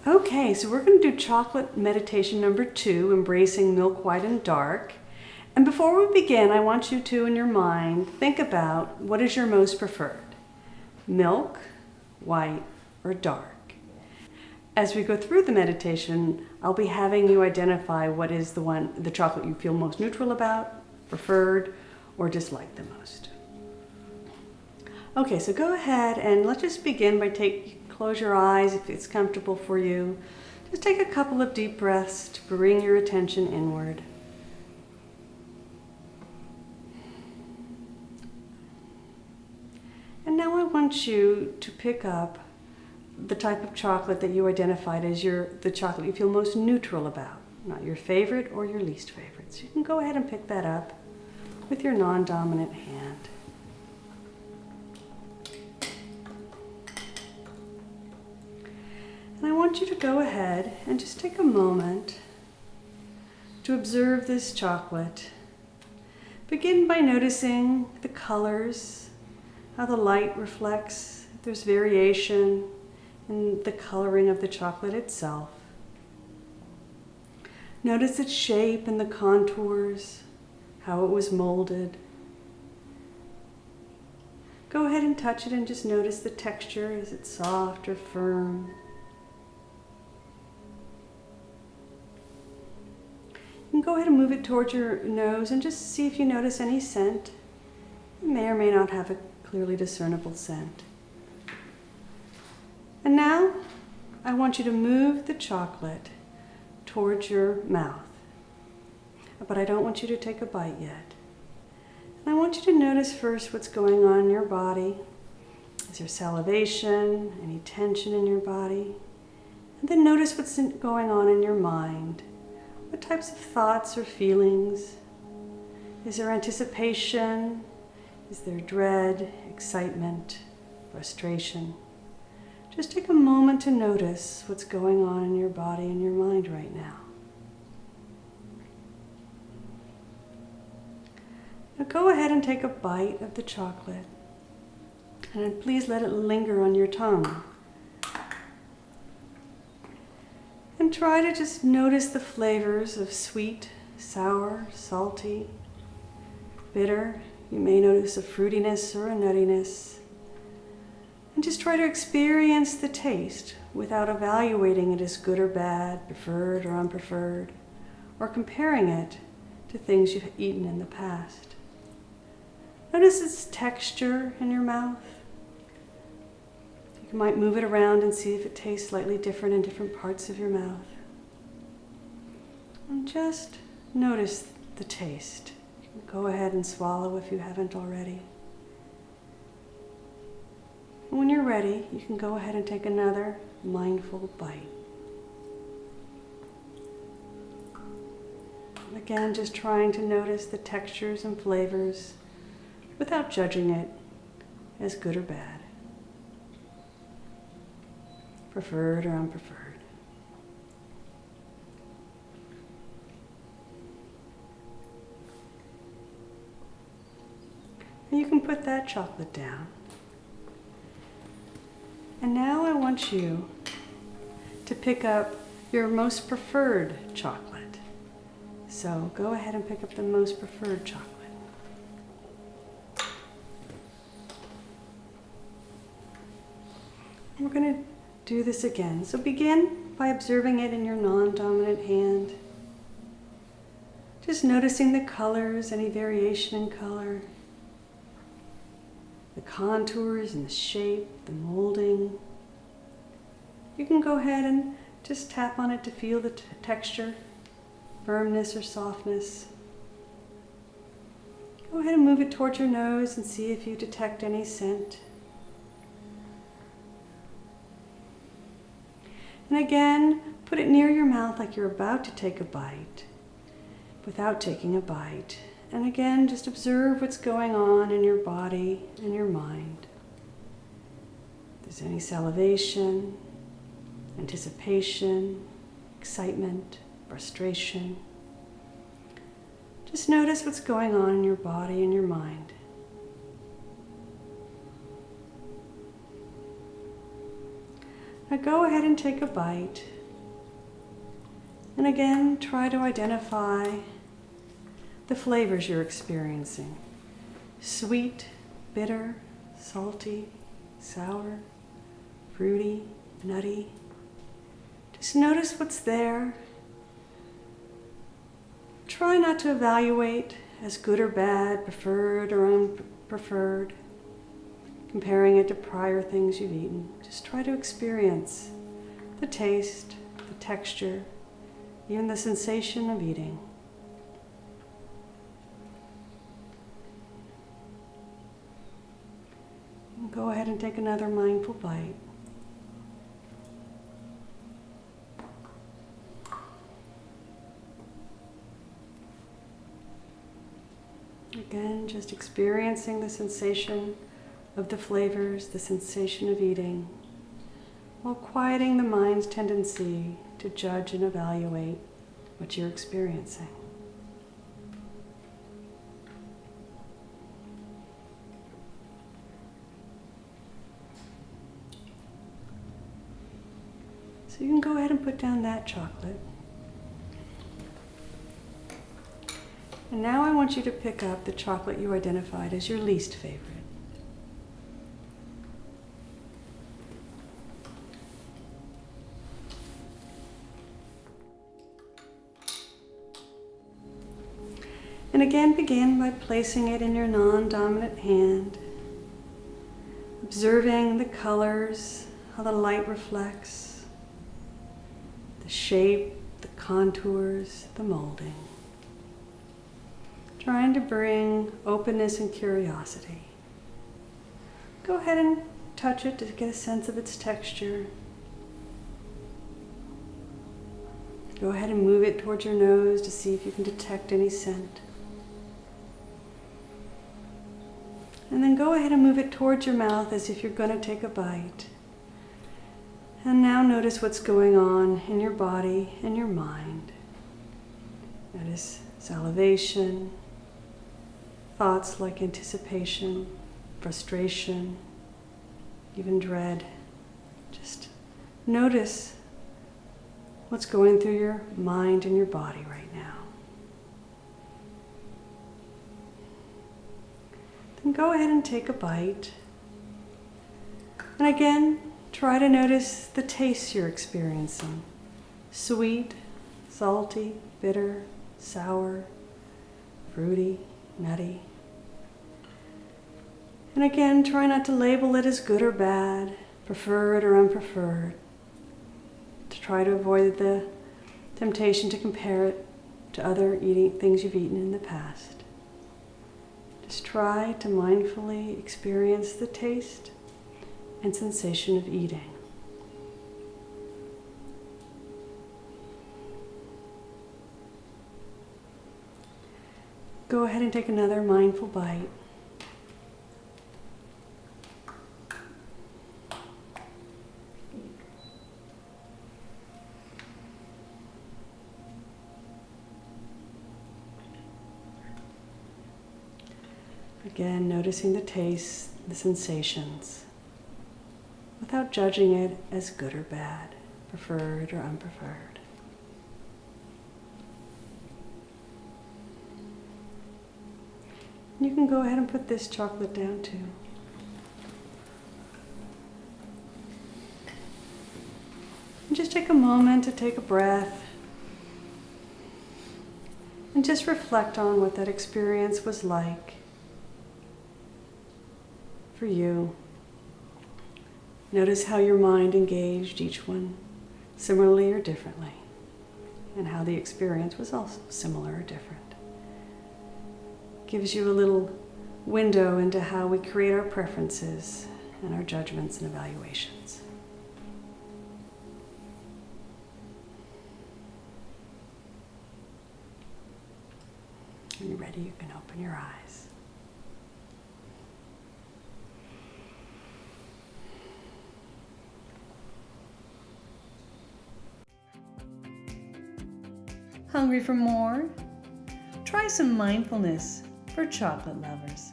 Okay, so we're going to do chocolate meditation number 2, embracing milk, white, and dark. And before we begin, I want you to, in your mind, think about what is your most preferred, milk, white, or dark. As we go through the meditation, I'll be having you identify what is the chocolate you feel most neutral about, preferred, or dislike the most. Okay, so go ahead and let's just begin by close your eyes if it's comfortable for you. Just take a couple of deep breaths to bring your attention inward. And now I want you to pick up the type of chocolate that you identified as the chocolate you feel most neutral about, not your favorite or your least favorite. So you can go ahead and pick that up with your non-dominant hand. And I want you to go ahead and just take a moment to observe this chocolate. Begin by noticing the colors, how the light reflects, if there's variation in the coloring of the chocolate itself. Notice its shape and the contours, how it was molded. Go ahead and touch it and just notice the texture. Is it soft or firm? You can go ahead and move it towards your nose and just see if you notice any scent. It may or may not have a clearly discernible scent. And now I want you to move the chocolate towards your mouth. But I don't want you to take a bite yet. And I want you to notice first what's going on in your body. Is there salivation, any tension in your body? And then notice what's going on in your mind. What types of thoughts or feelings? Is there anticipation? Is there dread, excitement, frustration? Just take a moment to notice what's going on in your body and your mind right now. Now go ahead and take a bite of the chocolate, and please let it linger on your tongue. And try to just notice the flavors of sweet, sour, salty, bitter. You may notice a fruitiness or a nuttiness. And just try to experience the taste without evaluating it as good or bad, preferred or unpreferred, or comparing it to things you've eaten in the past. Notice its texture in your mouth. You might move it around and see if it tastes slightly different in different parts of your mouth. And just notice the taste. You can go ahead and swallow if you haven't already. And when you're ready, you can go ahead and take another mindful bite. Again, just trying to notice the textures and flavors without judging it as good or bad, preferred or unpreferred. And you can put that chocolate down. And now I want you to pick up your most preferred chocolate. So go ahead and pick up the most preferred chocolate. We're going to do this again. So begin by observing it in your non-dominant hand. Just noticing the colors, any variation in color, the contours and the shape, the molding. You can go ahead and just tap on it to feel the texture, firmness or softness. Go ahead and move it towards your nose and see if you detect any scent. And again, put it near your mouth like you're about to take a bite, without taking a bite. And again, just observe what's going on in your body and your mind. If there's any salivation, anticipation, excitement, frustration. Just notice what's going on in your body and your mind. Now go ahead and take a bite. And again, try to identify the flavors you're experiencing. Sweet, bitter, salty, sour, fruity, nutty. Just notice what's there. Try not to evaluate as good or bad, preferred or unpreferred, comparing it to prior things you've eaten. Just try to experience the taste, the texture, even the sensation of eating. And go ahead and take another mindful bite. Again, just experiencing the sensation of the flavors, the sensation of eating, while quieting the mind's tendency to judge and evaluate what you're experiencing. So you can go ahead and put down that chocolate. And now I want you to pick up the chocolate you identified as your least favorite. And again, begin by placing it in your non-dominant hand, observing the colors, how the light reflects, the shape, the contours, the molding. Trying to bring openness and curiosity. Go ahead and touch it to get a sense of its texture. Go ahead and move it towards your nose to see if you can detect any scent. And then go ahead and move it towards your mouth as if you're going to take a bite. And now notice what's going on in your body and your mind. Notice salivation, thoughts like anticipation, frustration, even dread. Just notice what's going through your mind and your body right now. Then go ahead and take a bite. And again, try to notice the tastes you're experiencing. Sweet, salty, bitter, sour, fruity, nutty. And again, try not to label it as good or bad, preferred or unpreferred. To try to avoid the temptation to compare it to other things you've eaten in the past. Just try to mindfully experience the taste and sensation of eating. Go ahead and take another mindful bite. Again, noticing the taste, the sensations, without judging it as good or bad, preferred or unpreferred. You can go ahead and put this chocolate down too. And just take a moment to take a breath and just reflect on what that experience was like for you. Notice how your mind engaged each one similarly or differently, and how the experience was also similar or different. Gives you a little window into how we create our preferences and our judgments and evaluations. When you're ready, you can open your eyes. Hungry for more? Try some mindfulness for chocolate lovers.